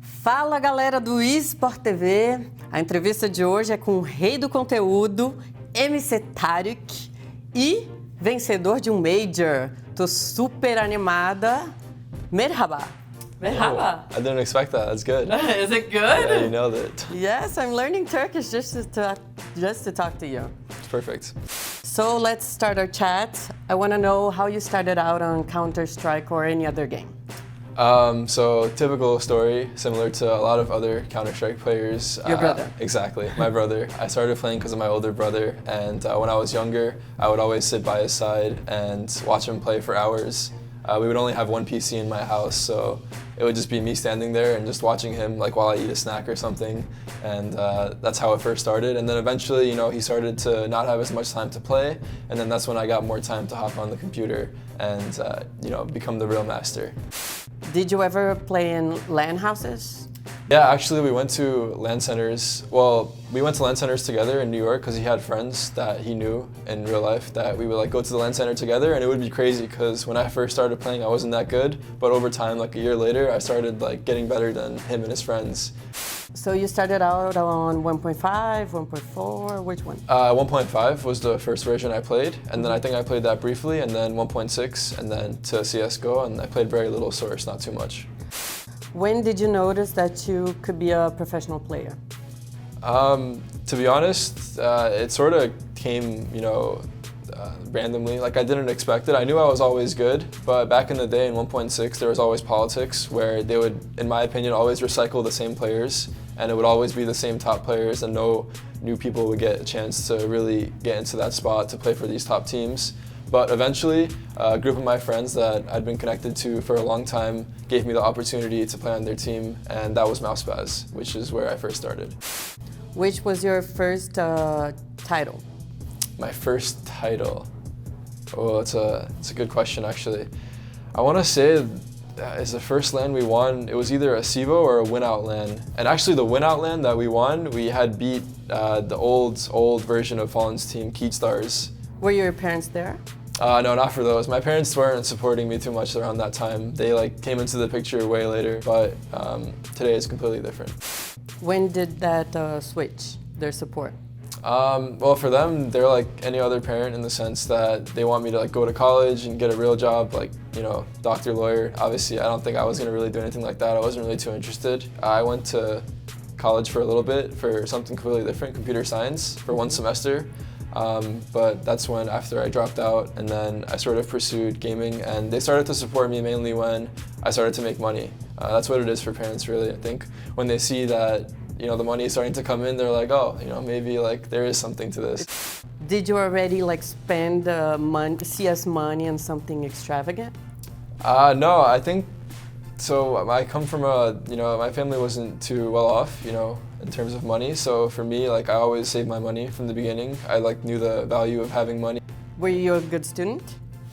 Fala galera do e-SporTV, a entrevista de hoje é com o rei do conteúdo, MC Tarik e vencedor de um Major. Tô super animada. Merhaba. Merhaba. I didn't expect that. That's good. Is it good? Yeah, you nailed it. Yes, I'm learning Turkish just to talk to you. It's perfect. So let's start our chat. I want to know how you started out on Counter-Strike or any other game. So typical story, similar to a lot of other Counter-Strike players. Your brother. Exactly, my brother. I started playing because of my older brother, and when I was younger, I would always sit by his side and watch him play for hours. We would only have one PC in my house, so it would just be me standing there and just watching him like while I eat a snack or something, and that's how it first started. And then eventually, he started to not have as much time to play, and then that's when I got more time to hop on the computer and become the real master. Did you ever play in LAN houses? Yeah, actually we went to LAN centers. Well, we went to LAN centers together in New York because he had friends that he knew in real life that we would go to the LAN center together, and it would be crazy because when I first started playing I wasn't that good, but over time, like a year later, I started getting better than him and his friends. So you started out on 1.5, 1.4, which one? 1.5 was the first version I played, and then I think I played that briefly, and then 1.6, and then to CSGO, and I played very little Source, not too much. When did you notice that you could be a professional player? To be honest, it sort of came, randomly. I didn't expect it. I knew I was always good, but back in the day in 1.6, there was always politics where they would, in my opinion, always recycle the same players, and it would always be the same top players, and no new people would get a chance to really get into that spot to play for these top teams. But eventually, a group of my friends that I'd been connected to for a long time gave me the opportunity to play on their team, and that was Mousepaz, which is where I first started. Which was your first title? My first title? Oh, it's a good question, actually. I want to say it's the first LAN we won. It was either a CEVO or a win-out LAN. And actually, the win-out LAN that we won, we had beat the old version of Fallen's team, Keat Stars. Were your parents there? No, not for those. My parents weren't supporting me too much around that time. They came into the picture way later, but today is completely different. When did that switch, their support? Well, for them, they're like any other parent in the sense that they want me to go to college and get a real job, doctor, lawyer. Obviously, I don't think I was gonna really do anything like that. I wasn't really too interested. I went to college for a little bit for something completely different, computer science, for one semester. But that's when, after I dropped out, and then I sort of pursued gaming, and they started to support me mainly when I started to make money. That's what it is for parents, really. I think when they see that the money is starting to come in, they're like, oh, maybe there is something to this. Did you already spend CS money on something extravagant? No, I think so. I come from my family wasn't too well off, in terms of money. So for me, I always saved my money from the beginning. I knew the value of having money. Were you a good student?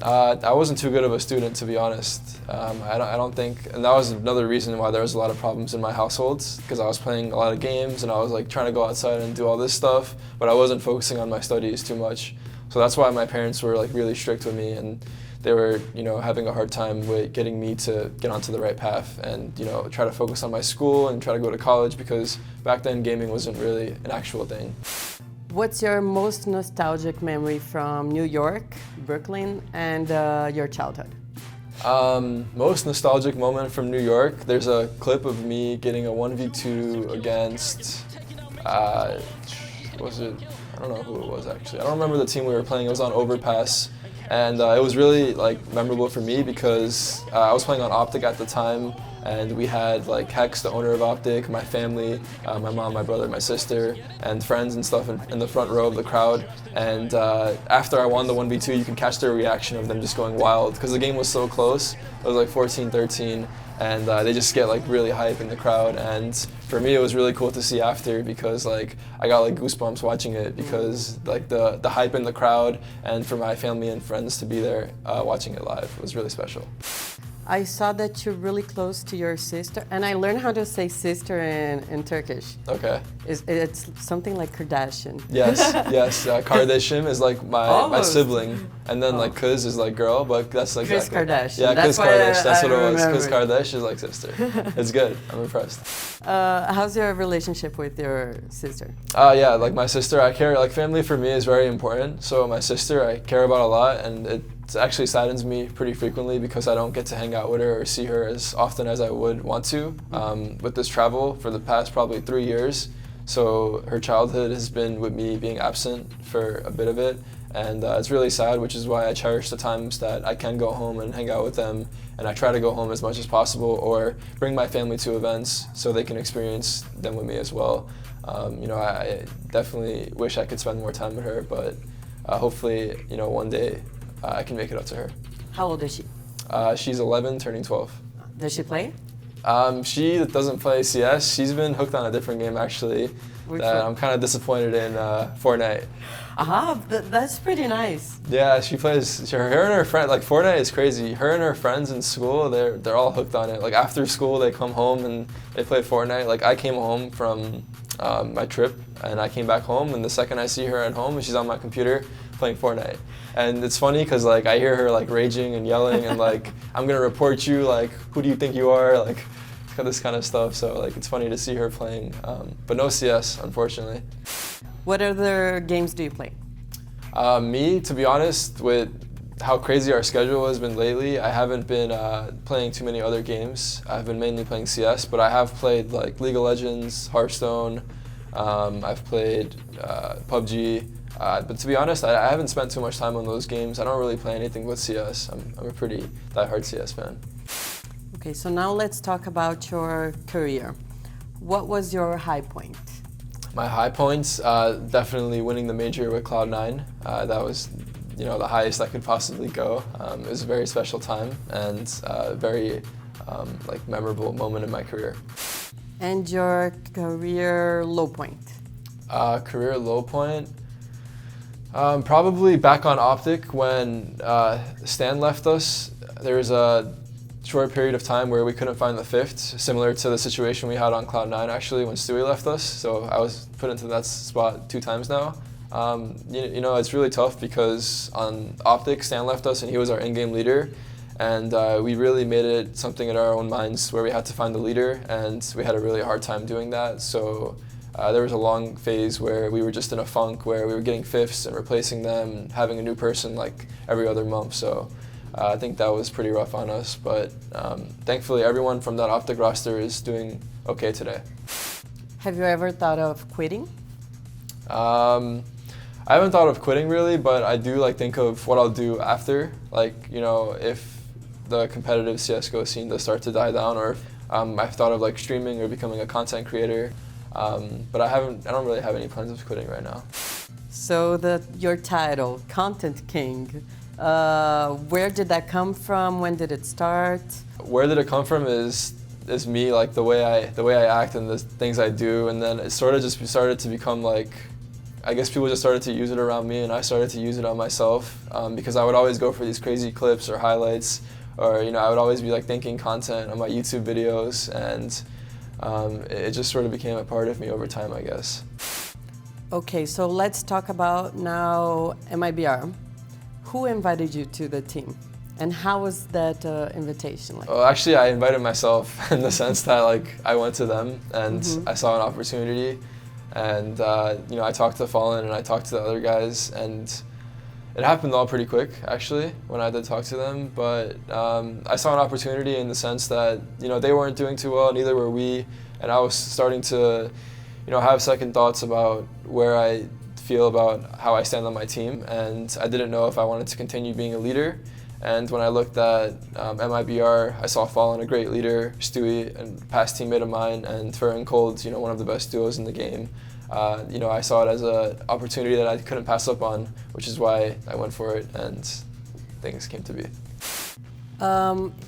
I wasn't too good of a student, to be honest. I don't think, and that was another reason why there was a lot of problems in my household, because I was playing a lot of games and I was trying to go outside and do all this stuff, but I wasn't focusing on my studies too much. So that's why my parents were really strict with me, and they were having a hard time with getting me to get onto the right path and try to focus on my school and try to go to college, because back then gaming wasn't really an actual thing. What's your most nostalgic memory from New York, Brooklyn, and your childhood? Most nostalgic moment from New York, there's a clip of me getting a 1v2 against, was it? I don't know who it was actually. I don't remember the team we were playing. It was on Overpass, and it was really memorable for me because I was playing on Optic at the time, and we had Hex, the owner of Optic, my family, my mom, my brother, my sister, and friends and stuff in the front row of the crowd. And after I won the 1v2, you could catch their reaction of them just going wild because the game was so close. It was 14-13, and they just get really hype in the crowd. And for me, it was really cool to see after because I got goosebumps watching it because the hype in the crowd, and for my family and friends to be there watching it live was really special. I saw that you're really close to your sister, and I learned how to say sister in Turkish. Okay. It's something like Kardashian. Yes, yes. Kardashim is like my sibling, and then like Kuz is like girl, but that's like Kız Kardashian. Yeah, Kuz Kardeş. That's what it was. Remember. Kuz Kardeş is like sister. It's good. I'm impressed. How's your relationship with your sister? Yeah, like my sister, I care. Like family for me is very important. So my sister, I care about a lot, and it actually saddens me pretty frequently because I don't get to hang out with her or see her as often as I would want to. With this travel for the past probably 3 years, so her childhood has been with me being absent for a bit of it, and it's really sad, which is why I cherish the times that I can go home and hang out with them, and I try to go home as much as possible or bring my family to events so they can experience them with me as well. I definitely wish I could spend more time with her, but hopefully, one day I can make it up to her. How old is she? She's 11, turning 12. Does she play? She doesn't play CS. She's been hooked on a different game actually. Which that one? I'm kind of disappointed in, Fortnite. That's pretty nice. Yeah, she plays. Her and her friend, like Fortnite is crazy. Her and her friends in school, they're all hooked on it. Like after school, they come home and they play Fortnite. Like I came home from my trip and I came back home, and the second I see her at home, she's on my computer playing Fortnite. And it's funny because like I hear her like raging and yelling and like I'm gonna report you. Like who do you think you are? Like this kind of stuff. So like it's funny to see her playing, but no CS, unfortunately. What other games do you play? Me, to be honest, with how crazy our schedule has been lately, I haven't been playing too many other games. I've been mainly playing CS, but I have played like League of Legends, Hearthstone. I've played PUBG. But to be honest, I haven't spent too much time on those games. I don't really play anything with CS. I'm a pretty diehard CS fan. Okay, so now let's talk about your career. What was your high point? My high points, definitely winning the major with Cloud9. That was, the highest I could possibly go. It was a very special time and a very memorable moment in my career. And your career low point? Career low point? Probably back on Optic when Stan left us. There was a short period of time where we couldn't find the fifth, similar to the situation we had on Cloud9 actually when Stewie left us. So I was put into that spot 2 times now. It's really tough because on Optic, Stan left us and he was our in-game leader. And we really made it something in our own minds where we had to find the leader, and we had a really hard time doing that. So there was a long phase where we were just in a funk where we were getting fifths and replacing them and having a new person like every other month. So I think that was pretty rough on us, but thankfully everyone from that Optic roster is doing okay today. Have you ever thought of quitting? I haven't thought of quitting really, but I do think of what I'll do after. If the competitive CSGO scene does start to die down, or I've thought of streaming or becoming a content creator, but I don't really have any plans of quitting right now. So your title, Content King, where did that come from? When did it start? Where did it come from is me, the way I act and the things I do, and then it sort of just started to become I guess people just started to use it around me, and I started to use it on myself because I would always go for these crazy clips or highlights, or I would always be thinking content on my YouTube videos, and it just sort of became a part of me over time, I guess. Okay, so let's talk about now MIBR. Who invited you to the team, and how was that invitation like? Well, actually, I invited myself in the sense that I went to them and I saw an opportunity. And I talked to Fallen and I talked to the other guys, and it happened all pretty quick actually when I did talk to them. But I saw an opportunity in the sense that they weren't doing too well, neither were we, and I was starting to have second thoughts about where I feel about how I stand on my team, and I didn't know if I wanted to continue being a leader. And when I looked at MIBR, I saw Fallen, a great leader, Stewie, a past teammate of mine, and Fer and Cold, one of the best duos in the game. I saw it as an opportunity that I couldn't pass up on, which is why I went for it, and things came to be.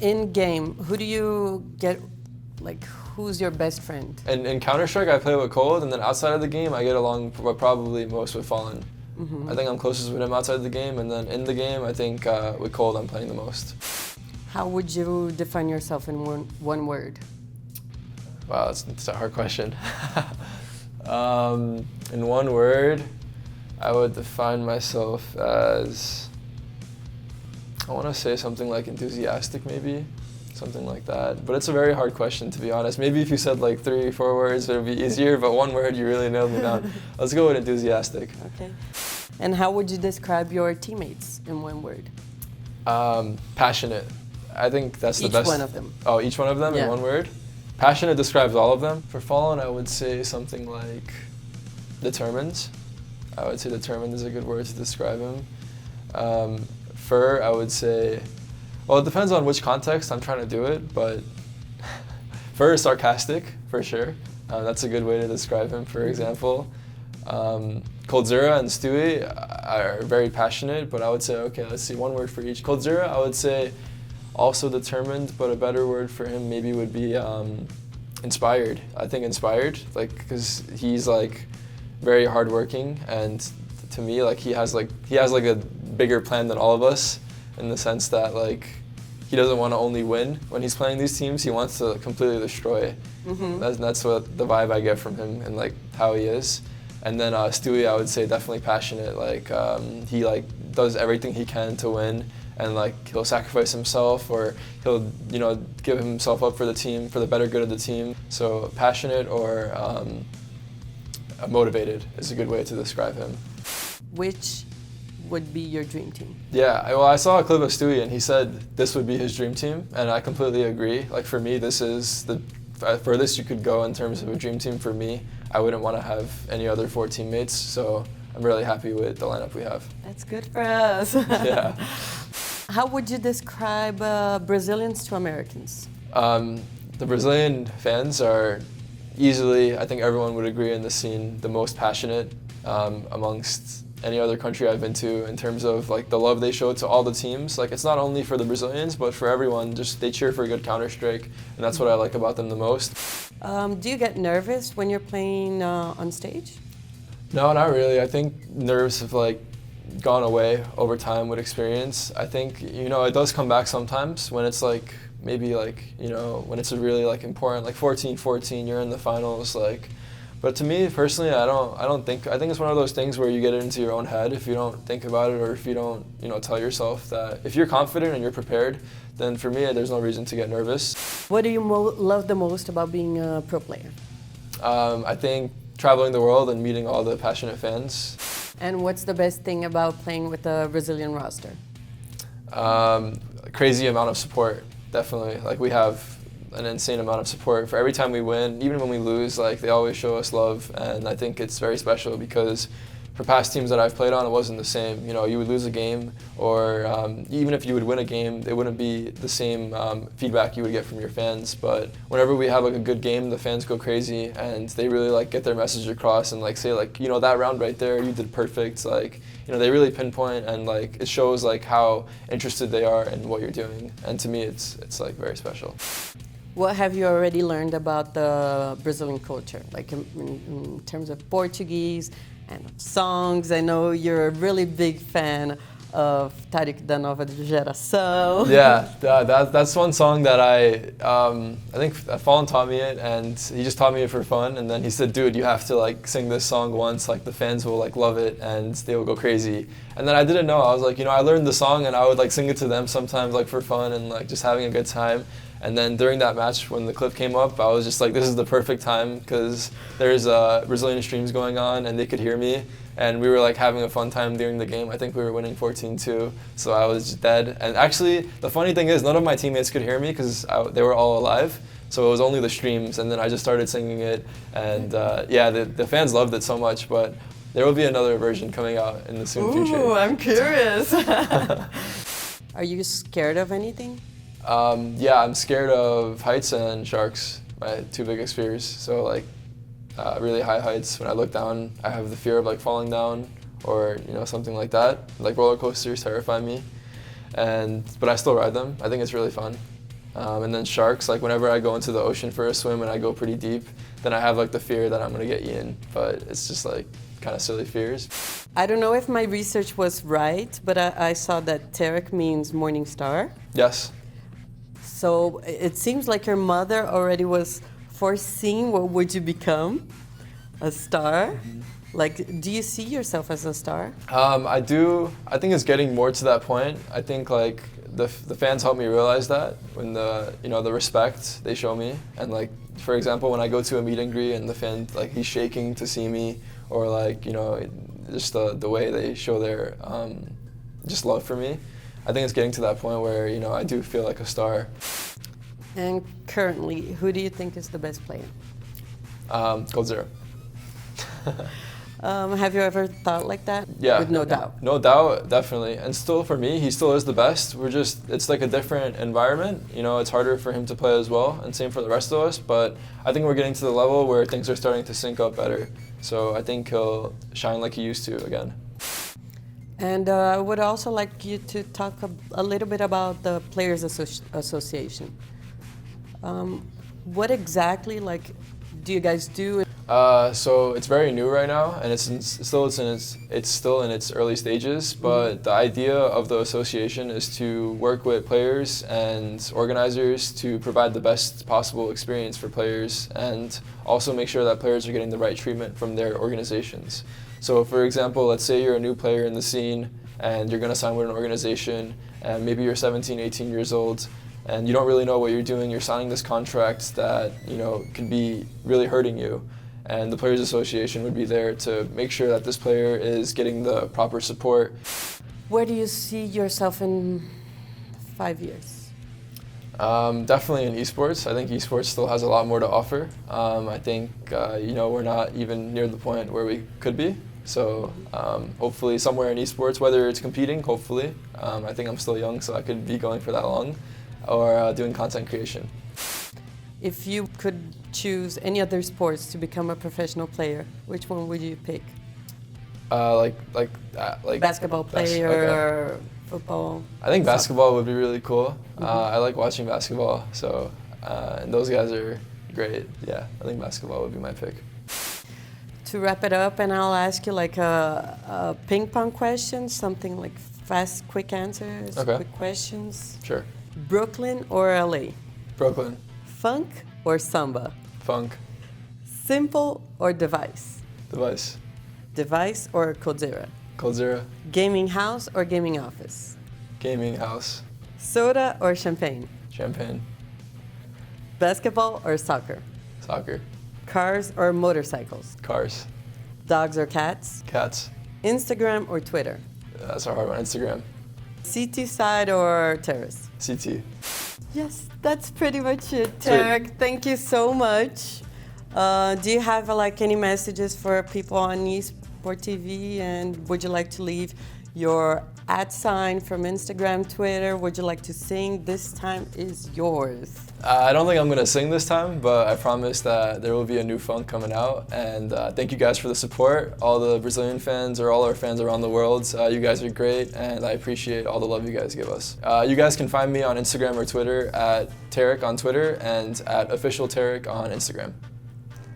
In game, who do you get, who's your best friend? In Counter-Strike, I play with Cold, and then outside of the game, I get along probably most with Fallen. I think I'm closest with him outside the game, and then in the game, I think with Cold, I'm playing the most. How would you define yourself in one word? Wow, that's a hard question. In one word, I would define myself as, I want to say something like enthusiastic maybe, something like that. But it's a very hard question, to be honest. Maybe if you said like 3 or 4 words, it would be easier, but one word, you really nailed me down. Let's go with enthusiastic. Okay. And how would you describe your teammates in one word? Passionate. I think that's the best. Each one of them. Oh, each one of them in one word? Passionate describes all of them. For Fallen, I would say something like determined. I would say determined is a good word to describe him. Fur, I would say, well, it depends on which context I'm trying to do it, but Fur is sarcastic, for sure. That's a good way to describe him, for example. Coldzera and Stewie are very passionate, but I would say, okay, let's see, one word for each. Coldzera, I would say also determined, but a better word for him maybe would be inspired. I think inspired, like, because he's like very hardworking, and to me, like he has like a bigger plan than all of us, in the sense that like he doesn't want to only win when he's playing these teams. He wants to completely destroy. That's what the vibe I get from him and like how he is. And then Stewie, I would say definitely passionate. Like he like does everything he can to win, and like he'll sacrifice himself, or he'll give himself up for the team, for the better good of the team. So passionate or motivated is a good way to describe him. Which would be your dream team? Yeah, well, I saw a clip of Stewie and he said this would be his dream team, and I completely agree. Like for me, this is the furthest you could go in terms of a dream team for me. I wouldn't want to have any other 4 teammates, so I'm really happy with the lineup we have. That's good for us. Yeah. How would you describe Brazilians to Americans? The Brazilian fans are easily, I think everyone would agree in the scene, the most passionate amongst any other country I've been to, in terms of like the love they show to all the teams. Like it's not only for the Brazilians, but for everyone. Just they cheer for a good counter-strike, and that's what I like about them the most. Do you get nervous when you're playing on stage? No, not really. I think nerves have like gone away over time with experience. I think it does come back sometimes when it's like maybe like when it's a really like important, like 14-14, you're in the finals, like. But to me personally, I think it's one of those things where you get it into your own head if you don't think about it, or if you don't tell yourself that if you're confident and you're prepared, then for me there's no reason to get nervous. What do you love the most about being a pro player? I think traveling the world and meeting all the passionate fans. And what's the best thing about playing with the Brazilian roster? Crazy amount of support, definitely. Like we have an insane amount of support for every time we win. Even when we lose, like they always show us love, and I think it's very special because for past teams that I've played on, it wasn't the same. You would lose a game, or even if you would win a game, it wouldn't be the same feedback you would get from your fans. But whenever we have like a good game, the fans go crazy, and they really like get their message across and like say like that round right there, you did perfect. Like they really pinpoint, and like it shows like how interested they are in what you're doing. And to me, it's like very special. What have you already learned about the Brazilian culture, like in terms of Portuguese and songs? I know you're a really big fan of Tarik da Nova Geração. Yeah, that's one song that I think Fallen taught me it, and he just taught me it for fun. And then he said, "Dude, you have to like sing this song once. Like the fans will like love it, and they will go crazy." And then I didn't know. I was like, I learned the song, and I would like sing it to them sometimes, like for fun and like just having a good time. And then during that match, when the clip came up, I was just like, this is the perfect time, because there's Brazilian streams going on and they could hear me. And we were like having a fun time during the game. I think we were winning 14-2, so I was just dead. And actually, the funny thing is, none of my teammates could hear me because they were all alive. So it was only the streams, and then I just started singing it. And yeah, the fans loved it so much, but there will be another version coming out in the soon future. Ooh, I'm curious. Are you scared of anything? Yeah, I'm scared of heights and sharks, my 2 biggest fears. So like really high heights, when I look down, I have the fear of like falling down, or something like that. Like roller coasters terrify me, but I still ride them. I think it's really fun. And then sharks, like whenever I go into the ocean for a swim and I go pretty deep, then I have like the fear that I'm gonna get eaten, but it's just like kind of silly fears. I don't know if my research was right, but I saw that Tarik means morning star. Yes. So it seems like your mother already was foreseeing what would you become, a star. Like, do you see yourself as a star? I do. I think it's getting more to that point. I think like the fans help me realize that when the respect they show me, and like for example when I go to a meet and greet and the fan like he's shaking to see me, or like just the way they show their just love for me. I think it's getting to that point where I do feel like a star. And currently, who do you think is the best player? Coldzera. Have you ever thought like that? Yeah. With no doubt. No doubt, definitely. And still, for me, he still is the best. It's like a different environment. It's harder for him to play as well, and same for the rest of us. But I think we're getting to the level where things are starting to sync up better. So I think he'll shine like he used to again. And I would also like you to talk a little bit about the Players Association. What exactly do you guys do? So it's very new right now, and it's still in its early stages. But the idea of the association is to work with players and organizers to provide the best possible experience for players, and also make sure that players are getting the right treatment from their organizations. So, for example, let's say you're a new player in the scene, and you're going to sign with an organization, and maybe you're 17, 18 years old, and you don't really know what you're doing. You're signing this contract that could be really hurting you. And the Players Association would be there to make sure that this player is getting the proper support. Where do you see yourself in 5 years? Definitely in esports. I think esports still has a lot more to offer. I think we're not even near the point where we could be. So hopefully somewhere in esports, whether it's competing, hopefully. I think I'm still young, so I could be going for that long, or doing content creation. If you could choose any other sports to become a professional player, which one would you pick? Like Basketball player, or football? I think basketball would be really cool. I like watching basketball, so and those guys are great. Yeah, I think basketball would be my pick. To wrap it up, and I'll ask you like a ping pong question, something like fast, quick answers, quick questions. Sure. Brooklyn or LA? Brooklyn. Funk or samba? Funk. Simple or device? Device. Device or Coldzera? Coldzera. Gaming house or gaming office? Gaming house. Soda or champagne? Champagne. Basketball or soccer? Soccer. Cars or motorcycles? Cars. Dogs or cats? Cats. Instagram or Twitter? That's a hard one. Instagram. CT side or terrace? CT. Yes, that's pretty much it, Tarik. Thank you so much. Do you have any messages for people on e-SporTV, and would you like to leave your @ from Instagram, Twitter? Would you like to sing? This time is yours. I don't think I'm going to sing this time, but I promise that there will be a new funk coming out. And thank you guys for the support, all the Brazilian fans or all our fans around the world. You guys are great, and I appreciate all the love you guys give us. You guys can find me on Instagram or Twitter @Tarik on Twitter and @officialtarik on Instagram.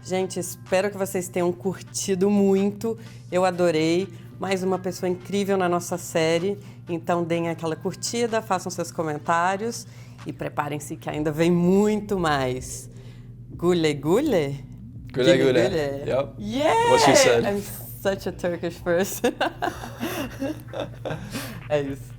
Gente, espero que vocês tenham curtido muito. Eu adorei. Mais uma pessoa incrível na nossa série. Então deem aquela curtida, façam seus comentários e preparem-se que ainda vem muito mais. Gule gule? Gule gule. Yep. Yeah! What she said. I'm such a Turkish person. É isso.